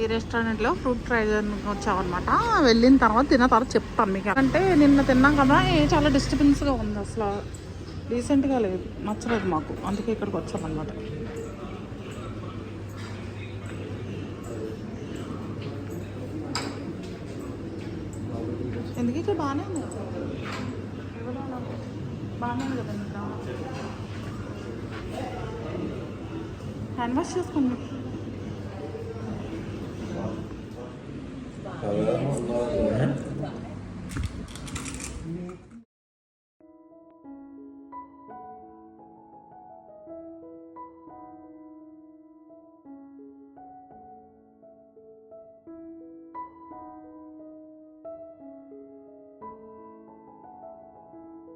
ఈ రెస్టారెంట్లో fruit fry వచ్చామన్నమాట. వెళ్ళిన తర్వాత తిన్న తర్వాత చెప్తాను మీకు. అంటే నిన్న తిన్నాం కదా, చాలా డిస్టర్బెన్స్గా ఉంది, అసలు రీసెంట్గా లేదు, నచ్చలేదు మాకు, అందుకే ఇక్కడికి వచ్చామన్నమాట. ఎందుకు ఇక్కడ బాగానే ఉంది కదా, బాగానే ఉంది కదా. ఇంకా హ్యాండ్ వాష్ చేసుకోండి.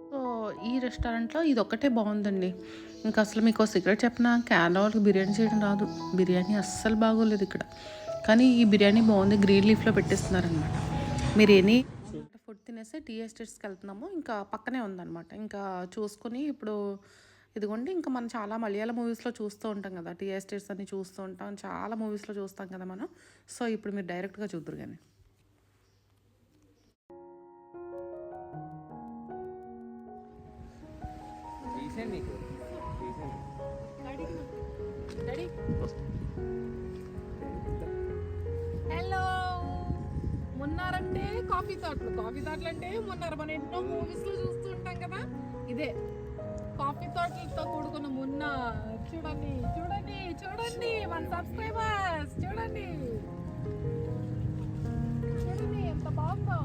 సో ఈ రెస్టారెంట్లో ఇది ఒక్కటే బాగుందండి. ఇంకా అసలు మీకు సీక్రెట్ చెప్పిన కేరళ వాళ్ళకి బిర్యానీ చేయడం రాదు. బిర్యానీ అస్సలు బాగోలేదు ఇక్కడ, కానీ ఈ బిర్యానీ బాగుంది. గ్రీన్ లీఫ్లో పెట్టిస్తున్నారనమాట. మీరు ఎనీ ఫుడ్ తినేసి టీ ఎస్టేట్స్కి వెళ్తున్నాము, ఇంకా పక్కనే ఉందన్నమాట. ఇంకా చూసుకుని ఇప్పుడు ఇదిగోండి, ఇంకా మనం చాలా మలయాళ మూవీస్లో చూస్తూ ఉంటాం కదా, టీ ఎస్టేట్స్ అన్ని చూస్తూ ఉంటాం, చాలా మూవీస్లో చూస్తాం కదా మనం. సో ఇప్పుడు మీరు డైరెక్ట్గా చూద్దరు కానీ. హలో, మున్నారంటే కాఫీ తోటలు అంటే మున్నారు. మనం ఎన్నో మూవీస్ లో చూస్తూ ఉంటాం కదా, ఇదే కాఫీ తోటలతో కూడుకున్న మున్నార్. చూడండి చూడండి చూడండి, మన సబ్స్క్రైబర్స్ చూడండి చూడండి ఎంత బాగుందో.